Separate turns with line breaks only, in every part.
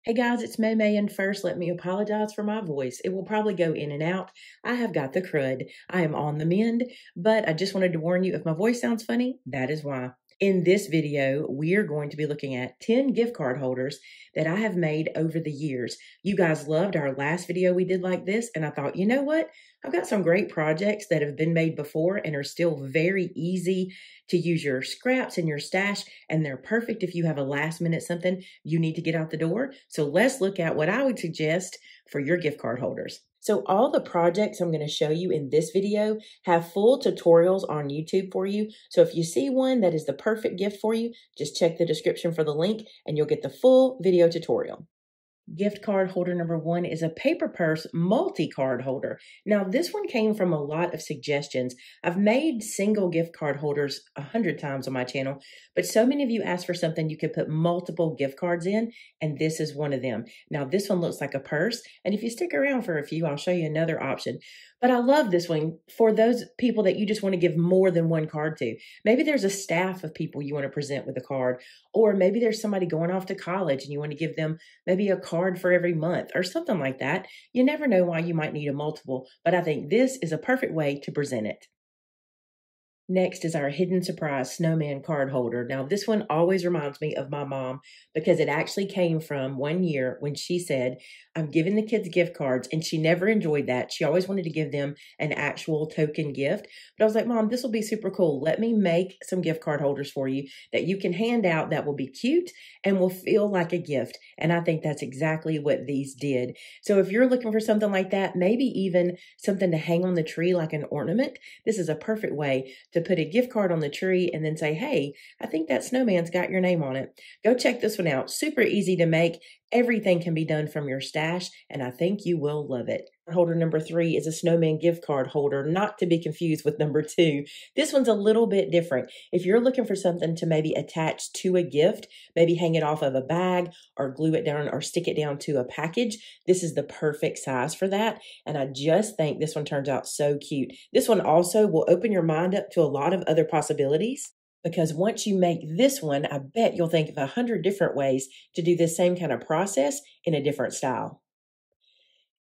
Hey guys, it's Maymay, and first let me apologize for my voice. It will probably go in and out. I have got the crud. I am on the mend, but I just wanted to warn you, if my voice sounds funny, that is why. In this video, we are going to be looking at 10 gift card holders that I have made over the years. You guys loved our last video we did like this, and I thought, you know what? I've got some great projects that have been made before and are still very easy to use your scraps in your stash, and they're perfect if you have a last minute something you need to get out the door. So let's look at what I would suggest for your gift card holders. So all the projects I'm going to show you in this video have full tutorials on YouTube for you. So if you see one that is the perfect gift for you, just check the description for the link and you'll get the full video tutorial. Gift card holder number 1 is a paper purse multi-card holder. Now, this one came from a lot of suggestions. I've made single gift card holders 100 times on my channel, but so many of you asked for something you could put multiple gift cards in, and this is one of them. Now, this one looks like a purse, and if you stick around for a few, I'll show you another option. But I love this one for those people that you just want to give more than one card to. Maybe there's a staff of people you want to present with a card, or maybe there's somebody going off to college and you want to give them maybe a card for every month or something like that. You never know why you might need a multiple, but I think this is a perfect way to present it. Next is our hidden surprise snowman card holder. Now, this one always reminds me of my mom because it actually came from one year when she said, I'm giving the kids gift cards, and she never enjoyed that. She always wanted to give them an actual token gift. But I was like, Mom, this will be super cool. Let me make some gift card holders for you that you can hand out that will be cute and will feel like a gift. And I think that's exactly what these did. So if you're looking for something like that, maybe even something to hang on the tree like an ornament, this is a perfect way to put a gift card on the tree and then say, hey, I think that snowman's got your name on it. Go check this one out. Super easy to make. Everything can be done from your stash, and I think you will love it. Holder number 3 is a snowman gift card holder, not to be confused with number 2. This one's a little bit different. If you're looking for something to maybe attach to a gift, maybe hang it off of a bag or glue it down or stick it down to a package, this is the perfect size for that. And I just think this one turns out so cute. This one also will open your mind up to a lot of other possibilities, because once you make this one, I bet you'll think of 100 different ways to do this same kind of process in a different style.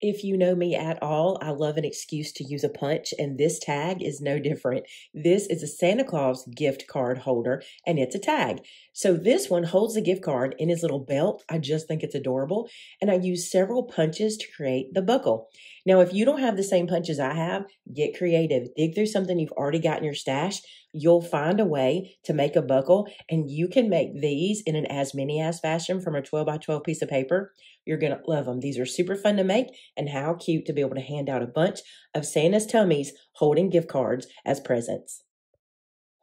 If you know me at all, I love an excuse to use a punch, and this tag is no different. This is a Santa Claus gift card holder, and it's a tag. So this one holds the gift card in his little belt. I just think it's adorable, and I use several punches to create the buckle. Now, if you don't have the same punches I have, get creative. Dig through something you've already got in your stash. You'll find a way to make a buckle, and you can make these in an as many as fashion from a 12 by 12 piece of paper. You're going to love them. These are super fun to make, and how cute to be able to hand out a bunch of Santa's tummies holding gift cards as presents.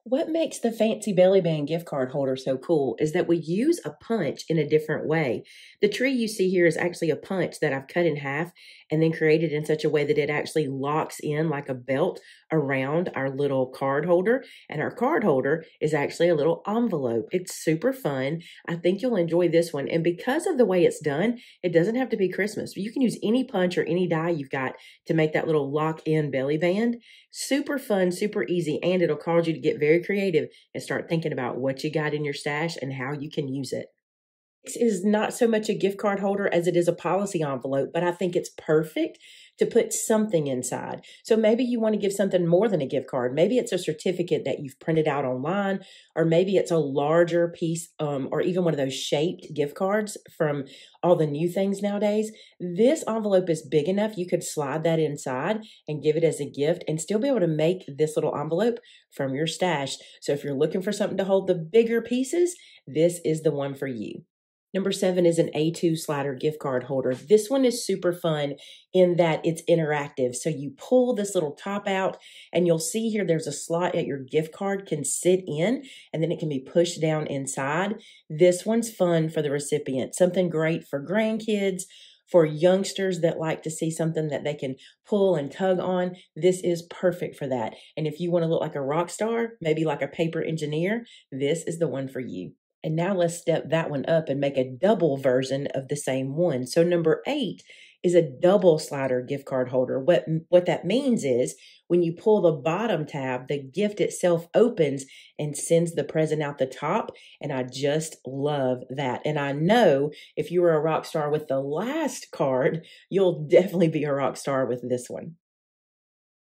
What makes the fancy belly band gift card holder so cool is that we use a punch in a different way. The tree you see here is actually a punch that I've cut in half and then created in such a way that it actually locks in like a belt around our little card holder. And our card holder is actually a little envelope. It's super fun. I think you'll enjoy this one. And because of the way it's done, it doesn't have to be Christmas. You can use any punch or any die you've got to make that little lock-in belly band. Super fun, super easy, and it'll cause you to get very creative and start thinking about what you got in your stash and how you can use it. This is not so much a gift card holder as it is a policy envelope, but I think it's perfect to put something inside. So maybe you want to give something more than a gift card. Maybe it's a certificate that you've printed out online, or maybe it's a larger piece, or even one of those shaped gift cards from all the new things nowadays. This envelope is big enough you could slide that inside and give it as a gift and still be able to make this little envelope from your stash. So if you're looking for something to hold the bigger pieces, this is the one for you. Number 7 is an A2 slider gift card holder. This one is super fun in that it's interactive. So you pull this little top out and you'll see here there's a slot that your gift card can sit in, and then it can be pushed down inside. This one's fun for the recipient. Something great for grandkids, for youngsters that like to see something that they can pull and tug on. This is perfect for that. And if you want to look like a rock star, maybe like a paper engineer, this is the one for you. And now let's step that one up and make a double version of the same one. So number 8 is a double slider gift card holder. What that means is when you pull the bottom tab, the gift itself opens and sends the present out the top. And I just love that. And I know if you were a rock star with the last card, you'll definitely be a rock star with this one.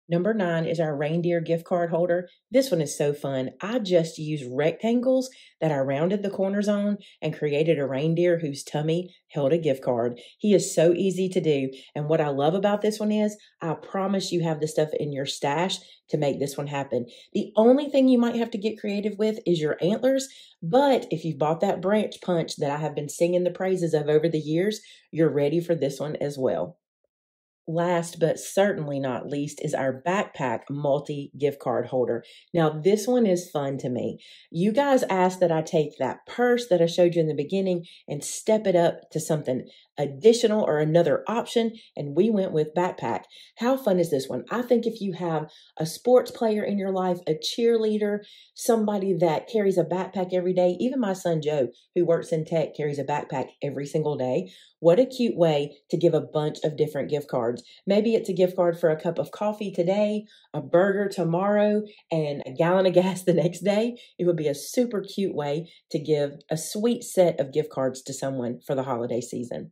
Number 9 is our reindeer gift card holder. This one is so fun. I just used rectangles that I rounded the corners on and created a reindeer whose tummy held a gift card. He is so easy to do. And what I love about this one is I promise you have the stuff in your stash to make this one happen. The only thing you might have to get creative with is your antlers. But if you've bought that branch punch that I have been singing the praises of over the years, you're ready for this one as well. Last but certainly not least is our backpack multi gift card holder. Now, this one is fun to me. You guys asked that I take that purse that I showed you in the beginning and step it up to something additional or another option, and we went with backpack. How fun is this one? I think if you have a sports player in your life, a cheerleader, somebody that carries a backpack every day, even my son Joe, who works in tech, carries a backpack every single day. What a cute way to give a bunch of different gift cards. Maybe it's a gift card for a cup of coffee today, a burger tomorrow, and a gallon of gas the next day. It would be a super cute way to give a sweet set of gift cards to someone for the holiday season.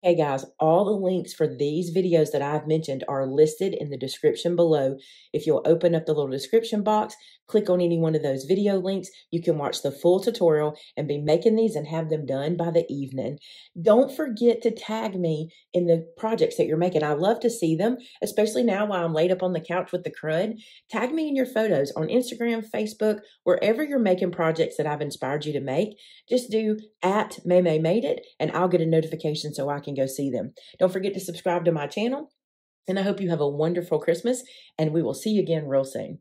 Hey guys, all the links for these videos that I've mentioned are listed in the description below. If you'll open up the little description box, click on any one of those video links, you can watch the full tutorial and be making these and have them done by the evening. Don't forget to tag me in the projects that you're making. I love to see them, especially now while I'm laid up on the couch with the crud. Tag me in your photos on Instagram, Facebook, wherever you're making projects that I've inspired you to make. Just do @MaymayMadeIt and I'll get a notification so I can go see them. Don't forget to subscribe to my channel, and I hope you have a wonderful Christmas, and we will see you again real soon.